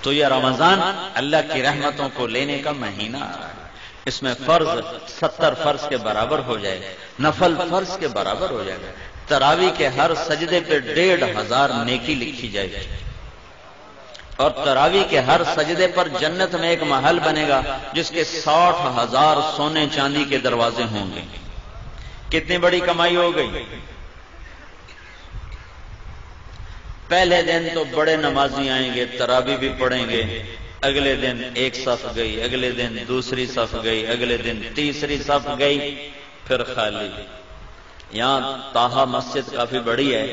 تو یہ رمضان اللہ کی رحمتوں کو لینے کا مہینہ آ رہا ہے، اس میں فرض 70 فرض کے برابر ہو جائے گا، نفل فرض کے برابر ہو جائے گا، تراویح کے ہر سجدے پہ 1500 نیکی لکھی جائے گی، اور تراویح کے ہر سجدے پر جنت میں ایک محل بنے گا جس کے 60,000 سونے چاندی کے دروازے ہوں گے۔ کتنی بڑی کمائی ہو گئی۔ پہلے دن تو بڑے نمازی آئیں گے، تراویح بھی پڑھیں گے، اگلے دن ایک صف گئی، اگلے دن دوسری صف گئی، اگلے دن تیسری صف گئی، پھر خالی۔ یہاں طٰہٰ مسجد کافی بڑی ہے،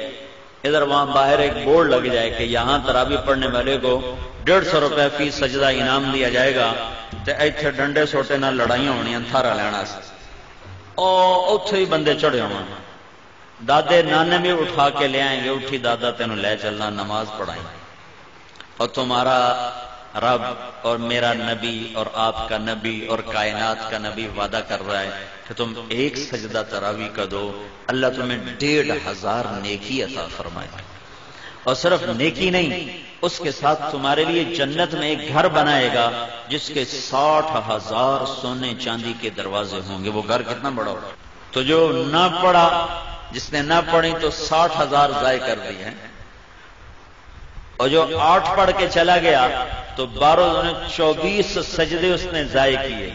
ادھر وہاں باہر ایک بورڈ لگ جائے کہ یہاں تراویح پڑھنے والے کو 150 روپے فی سجدہ انعام دیا جائے گا، تے ایتھے ڈنڈے سوٹے نہ لڑائیاں ہونیاں تھارا لینا سے، اوتھے ہی بندے چڑھے ہوں، دادے نانے بھی اٹھا کے لے آئیں گے، اٹھی دادا تینوں لے چلنا، نماز پڑھائیں گے، اور تمہارا رب اور میرا نبی اور آپ کا نبی اور کائنات کا نبی وعدہ کر رہا ہے کہ تم ایک سجدہ تراویح کا دو، اللہ تمہیں 1500 نیکی عطا فرمائے، اور صرف نیکی نہیں، اس کے ساتھ تمہارے لیے جنت میں ایک گھر بنائے گا جس کے 60,000 سونے چاندی کے دروازے ہوں گے۔ وہ گھر کتنا بڑا ہوگا؟ تو جو نہ پڑھا، جس نے نہ پڑھی تو 60,000 ضائع کر دی ہے، اور جو 8 پڑھ کے چلا گیا تو 24 سجدے اس نے ضائع کیے،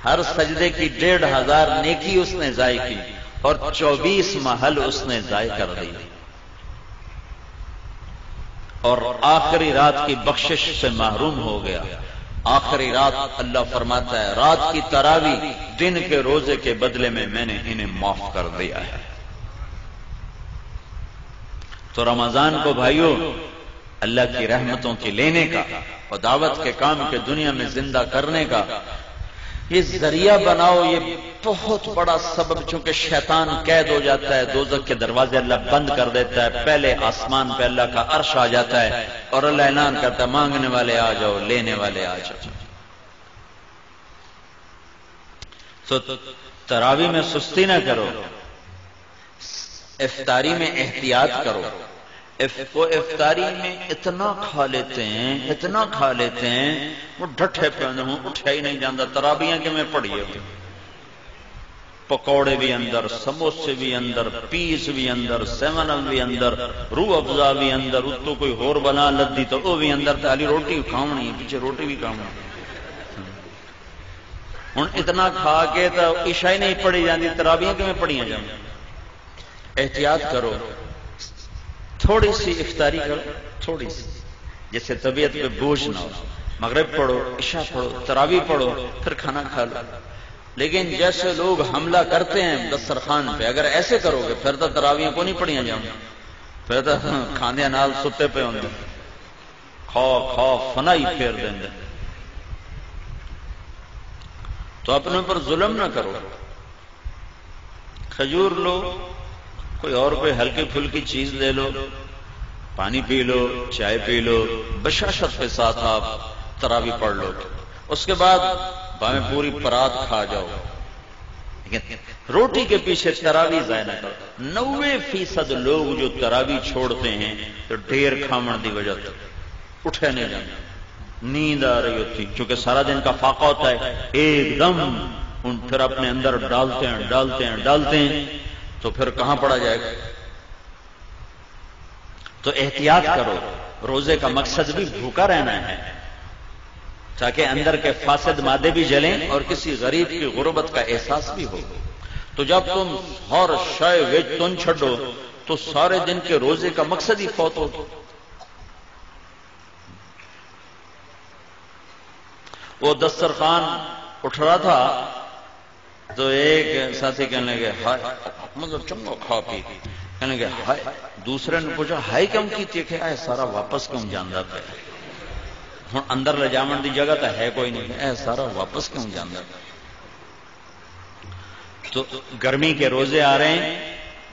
ہر سجدے کی 1500 نیکی اس نے ضائع کی، اور 24 محل اس نے ضائع کر دی، اور آخری رات کی بخشش سے محروم ہو گیا۔ آخری رات اللہ فرماتا ہے رات کی تراویح دن کے روزے کے بدلے میں میں نے انہیں معاف کر دیا ہے۔ تو رمضان کو بھائیو اللہ کی رحمتوں کی لینے کا اور دعوت کے کام کے دنیا میں زندہ کرنے کا یہ ذریعہ بناؤ۔ یہ بہت بڑا سبب، چونکہ شیطان قید ہو جاتا ہے، دوزخ کے دروازے اللہ بند کر دیتا ہے، پہلے آسمان پہ اللہ کا عرش آ جاتا ہے اور اللہ اعلان کرتا ہے مانگنے والے آ جاؤ، لینے والے آ جاؤ۔ تو تراویح میں سستی نہ کرو، افطاری میں احتیاط کرو۔ وہ افطاری میں اتنا کھا لیتے ہیں، اتنا کھا لیتے ہیں، وہ ڈھٹے پہ ہوں، اٹھا ہی نہیں جاتا۔ تراویح کہ میں پڑھیے پکوڑے بھی اندر، سموسے بھی اندر، پیس بھی اندر، 7 اپ بھی اندر، روح افزا بھی اندر، اتو کوئی ہور بنا لدی تو وہ بھی اندر، تالی روٹی کھاونی ہے، پیچھے روٹی بھی کھاونی۔ ہوں اتنا کھا کے تو عشاء نہیں پڑھی جاتی، تراویح کہ میں پڑھیاں جائیں۔ احتیاط کرو، تھوڑی سی افطاری کرو، تھوڑی سی، جس سے طبیعت پہ بوجھ نہ ہو۔ مغرب پڑھو، عشاء پڑھو، تراویح پڑھو، پھر کھانا کھا لو۔ لیکن جیسے لوگ حملہ کرتے ہیں دسترخوان پہ، اگر ایسے کرو گے پھر تو تراویح کو نہیں پڑھیاں جاؤں، پھر تو کھاندے نال ستے پہ ہوں، کھا فنائی پھیر دیں گے۔ تو اپنے پر ظلم نہ کرو، کھجور لو، کوئی اور کوئی ہلکی پھلکی چیز لے لو، پانی پی لو، چائے پی لو، بشاشت کے ساتھ آپ تراویح پڑھ لو۔ اس کے بعد باہیں پوری پرات کھا جاؤ، لیکن روٹی کے پیچھے تراویح ضائع نہ کرو۔ 90% لوگ جو تراویح چھوڑتے ہیں تو ڈھیر کھامن دی وجہ سے اٹھے نہیں جاتے، نیند آ رہی ہوتی، کیونکہ سارا دن کا فاقہ ہوتا ہے، ایک دم ان پھر اپنے اندر ڈالتے ہیں تو پھر کہاں پڑا جائے گا۔ تو احتیاط کرو، روزے کا مقصد بھی بھوکا رہنا ہے تاکہ اندر کے فاسد مادے بھی جلیں اور کسی غریب کی غربت کا احساس بھی ہو۔ تو جب تم ہر شے وچ تن چھڈو تو سارے دن کے روزے کا مقصد ہی فوت ہو۔ وہ دسترخوان اٹھ رہا تھا تو ایک ساتھی کہنے لگے ہائے، مطلب چنگا کھا پی، کہنے لگے ہائے، دوسرے نے پوچھا ہائے کم کی کہ اے سارا واپس کیوں جانا پہ، ہوں اندر لے جاون دی جگہ تو ہے کوئی نہیں، اے سارا واپس کیوں جانا پہ۔ تو گرمی کے روزے آ رہے ہیں،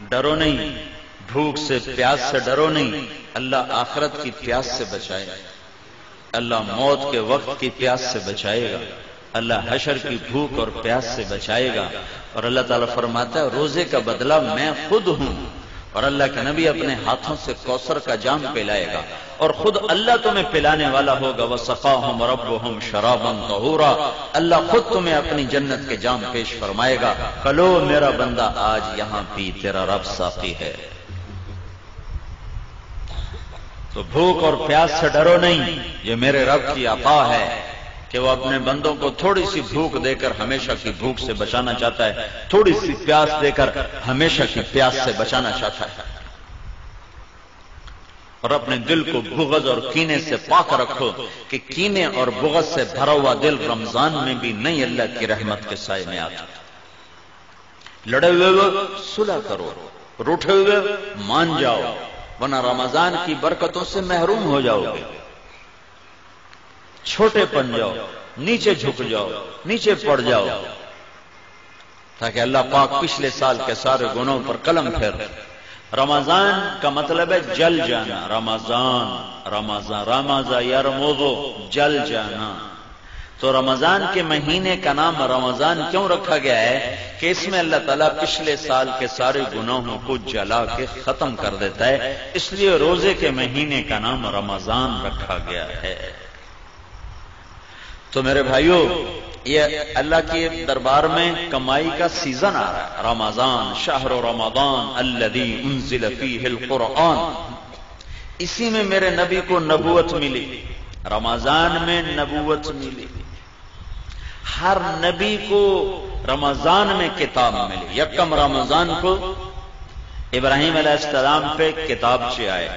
ڈرو نہیں، بھوک سے پیاس سے ڈرو نہیں، اللہ آخرت کی پیاس سے بچائے گا، اللہ موت کے وقت کی پیاس سے بچائے گا، اللہ حشر کی بھوک اور پیاس سے بچائے گا۔ اور اللہ تعالیٰ فرماتا ہے روزے کا بدلہ میں خود ہوں، اور اللہ کے نبی اپنے ہاتھوں سے کوثر کا جام پلائے گا اور خود اللہ تمہیں پلانے والا ہوگا وَسَقَاهُمْ رَبُّهُمْ شَرَابًا طَهُورًا اللہ خود تمہیں اپنی جنت کے جام پیش فرمائے گا کلو میرا بندہ آج یہاں پی تیرا رب ساقی ہے۔ تو بھوک اور پیاس سے ڈرو نہیں، یہ میرے رب کی عطا ہے کہ وہ اپنے بندوں کو تھوڑی سی بھوک دے کر ہمیشہ کی بھوک سے بچانا چاہتا ہے، تھوڑی سی پیاس دے کر ہمیشہ کی پیاس سے بچانا چاہتا ہے۔ اور اپنے دل کو بغض اور کینے سے پاک رکھو کہ کینے اور بغض سے بھرا ہوا دل رمضان میں بھی نہیں اللہ کی رحمت کے سائے میں آتا۔ لڑے ہوئے صلح کرو، روٹھے ہوئے مان جاؤ، ورنہ رمضان کی برکتوں سے محروم ہو جاؤ گے۔ چھوٹے پن جاؤ، نیچے جھک جاؤ، نیچے پڑ جاؤ، تاکہ اللہ پاک پچھلے سال کے سارے گناہوں پر قلم پھیر۔ رمضان کا مطلب ہے جل جانا، رمضان رمضان یرمضو جل جانا۔ تو رمضان کے مہینے کا نام رمضان کیوں رکھا گیا ہے کہ اس میں اللہ تعالیٰ پچھلے سال کے سارے گناہوں کو جلا کے ختم کر دیتا ہے، اس لیے روزے کے مہینے کا نام رمضان رکھا گیا ہے۔ تو میرے بھائیوں، یہ اللہ کے دربار میں کمائی کا سیزن آ رہا ہے۔ رمضان شہر رمضان الذی انزل فیہ القرآن، اسی میں میرے نبی کو نبوت ملی، رمضان میں نبوت ملی۔ ہر نبی کو رمضان میں کتاب ملی۔ یکم رمضان کو ابراہیم علیہ السلام پہ کتابچے آئے،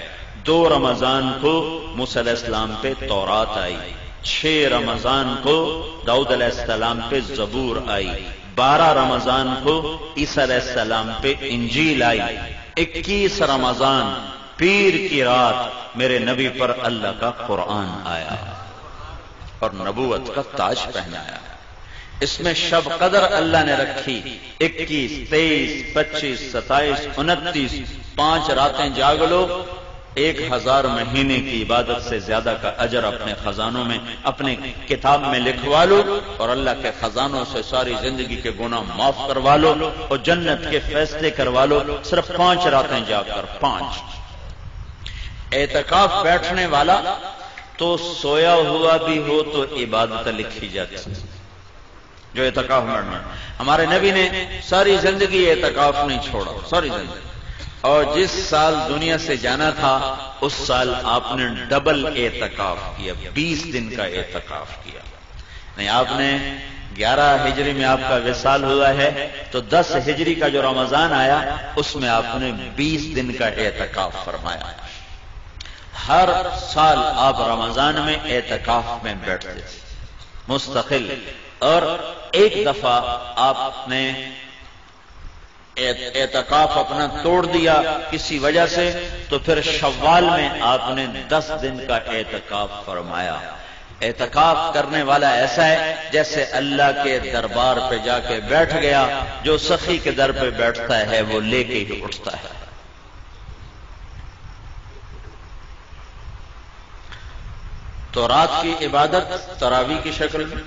2 رمضان کو موسیٰ علیہ السلام پہ تورات آئی، 6 رمضان کو داؤد علیہ السلام پہ زبور آئی، 12 رمضان کو عیسیٰ علیہ السلام پہ انجیل آئی، 21 رمضان پیر کی رات میرے نبی پر اللہ کا قرآن آیا اور نبوت کا تاج پہنایا۔ اس میں شب قدر اللہ نے رکھی، 21 23 25 27 29، 5 راتیں جاگ لو، 1000 مہینے کی عبادت سے زیادہ کا اجر اپنے خزانوں میں، اپنے کتاب میں لکھوا لو، اور اللہ کے خزانوں سے ساری زندگی کے گناہ معاف کروا لو اور جنت کے فیصلے کروا لو، صرف 5 راتیں جاگ کر۔ 5 اعتکاف بیٹھنے والا تو سویا ہوا بھی ہو تو عبادت لکھی جاتی، جو اعتکاف میں ہمارے نبی نے ساری زندگی اعتکاف نہیں چھوڑا، ساری زندگی، اور جس سال دنیا سے جانا تھا اس سال آپ نے ڈبل اعتکاف کیا، 20 دن کا اعتکاف کیا۔ نہیں، آپ نے 11 ہجری میں آپ کا وصال ہوا ہے تو 10 ہجری کا جو رمضان آیا اس میں آپ نے 20 دن کا اعتکاف فرمایا۔ ہر سال آپ رمضان میں اعتکاف میں بیٹھتے تھے مستقل، اور ایک دفعہ آپ نے اعتکاف اپنا توڑ دیا کسی وجہ سے، تو پھر شوال میں آپ نے 10 دن کا اعتکاف فرمایا۔ اعتکاف کرنے والا ایسا ہے جیسے اللہ کے دربار پہ جا کے بیٹھ گیا، جو سخی کے در پہ بیٹھتا ہے وہ لے کے ہی اٹھتا ہے۔ تو رات کی عبادت تراویح کی شکل میں،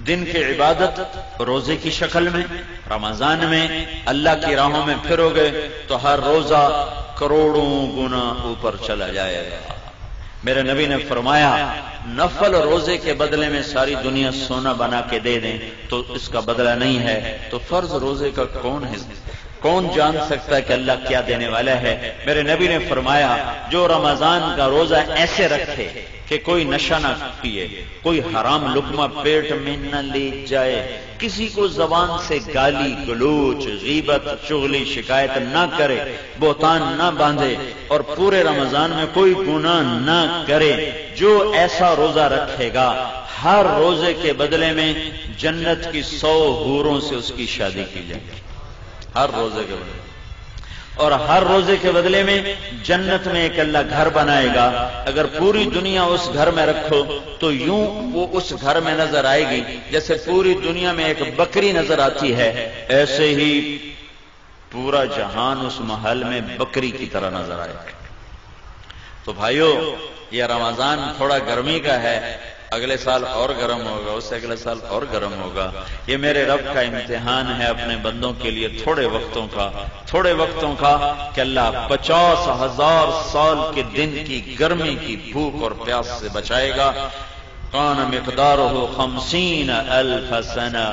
دن کی عبادت روزے کی شکل میں۔ رمضان میں اللہ کی راہوں میں پھرو گے تو ہر روزہ کروڑوں گنا اوپر چلا جائے گا۔ میرے نبی نے فرمایا نفل روزے کے بدلے میں ساری دنیا سونا بنا کے دے دیں تو اس کا بدلہ نہیں ہے، تو فرض روزے کا کون جان سکتا ہے کہ اللہ کیا دینے والا ہے؟ میرے نبی نے فرمایا جو رمضان کا روزہ ایسے رکھے کہ کوئی نشہ نہ پیے، کوئی حرام لقمہ پیٹ میں نہ لے جائے، کسی کو زبان سے گالی گلوچ غیبت چغلی شکایت نہ کرے، بہتان نہ باندھے، اور پورے رمضان میں کوئی گناہ نہ کرے، جو ایسا روزہ رکھے گا ہر روزے کے بدلے میں جنت کی 100 حوروں سے اس کی شادی کی جائے گی، ہر روزے کے بدلے، اور ہر روزے کے بدلے میں جنت میں ایک اللہ گھر بنائے گا۔ اگر پوری دنیا اس گھر میں رکھو تو یوں وہ اس گھر میں نظر آئے گی جیسے پوری دنیا میں ایک بکری نظر آتی ہے، ایسے ہی پورا جہان اس محل میں بکری کی طرح نظر آئے گا۔ تو بھائیو، یہ رمضان تھوڑا گرمی کا ہے، اگلے سال اور گرم ہوگا، اس سے اگلے سال اور گرم ہوگا۔ یہ میرے رب کا امتحان ہے اپنے بندوں کے لیے تھوڑے وقتوں کا کہ اللہ 50,000 سال کے دن کی گرمی کی بھوک اور پیاس سے بچائے گا۔ کان مقدارہ 50,000 سنہ،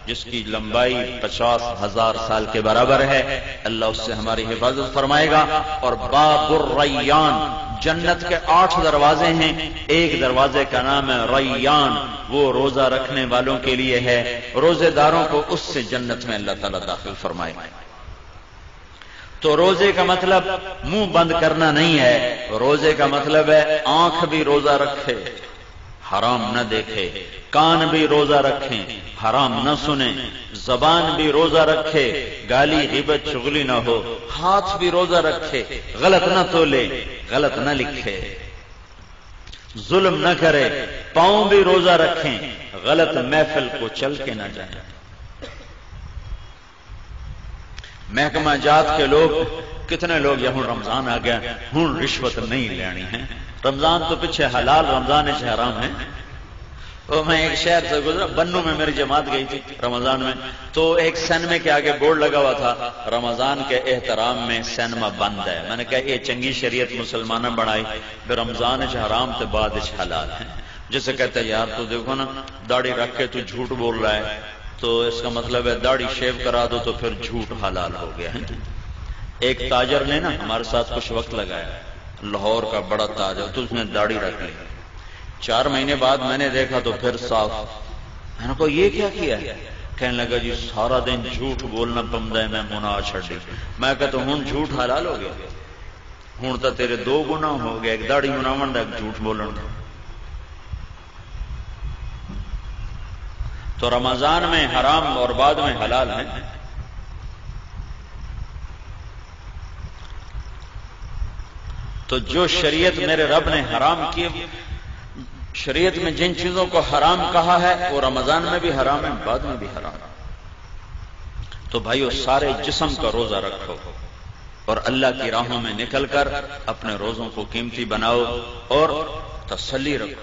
جس کی لمبائی 50,000 سال کے برابر ہے، اللہ اس سے ہماری حفاظت فرمائے گا۔ اور باب الریان، جنت کے 8 دروازے ہیں، ایک دروازے کا نام ہے ریان، وہ روزہ رکھنے والوں کے لیے ہے، روزے داروں کو اس سے جنت میں اللہ تعالیٰ داخل فرمائے گا۔ تو روزے کا مطلب منہ بند کرنا نہیں ہے، روزے کا مطلب ہے آنکھ بھی روزہ رکھے، حرام نہ دیکھے، کان بھی روزہ رکھیں، حرام نہ سنیں، زبان بھی روزہ رکھے، گالی غیبت چغلی نہ ہو، ہاتھ بھی روزہ رکھے، غلط نہ تولے، غلط نہ لکھے، ظلم نہ کرے، پاؤں بھی روزہ رکھیں، غلط محفل کو چل کے نہ جائیں۔ محکمہ جات کے لوگ کتنے لوگ یہاں رمضان آ گیا ہوں رشوت نہیں لینی ہے، رمضان تو پیچھے حلال، رمضان ہے حرام ہے۔ تو میں ایک شہر سے گزرا، بنو میں میری جماعت گئی تھی رمضان میں، تو ایک سینمے کے آگے بورڈ لگا ہوا تھا رمضان کے احترام میں سینما بند ہے۔ میں نے کہا یہ چنگی شریعت مسلمانہ بنائی، پھر رمضان حرام تو بعد حلال ہے۔ جسے کہتے ہیں یار تو دیکھو نا داڑھی رکھ کے تو جھوٹ بول رہا ہے، تو اس کا مطلب ہے داڑھی شیو کرا دو تو پھر جھوٹ حلال ہو گیا ہے۔ ایک تاجر نے نا ہمارے ساتھ کچھ وقت لگایا، لاہور کا بڑا تاجر، تو اس نے داڑھی رکھ لی، 4 مہینے بعد میں نے دیکھا تو پھر صاف۔ میں نے کہا یہ کیا کیا ہے؟ کہنے لگا جی سارا دن جھوٹ بولنا پمدا ہے، میں منع چھڑی۔ میں کہتا ہوں جھوٹ حلال ہو گیا، ہوں تو تیرے 2 گناہ ہو گئے، ایک داڑھی مناون دا، ایک جھوٹ بولن دا۔ تو رمضان میں حرام اور بعد میں حلال ہے۔ تو جو شریعت میرے رب نے حرام کی، شریعت میں جن چیزوں کو حرام کہا ہے وہ رمضان میں بھی حرام ہے، بعد میں بھی حرام ہے۔ تو بھائیو سارے جسم کا روزہ رکھو اور اللہ کی راہوں میں نکل کر اپنے روزوں کو قیمتی بناؤ اور تسلی رکھو۔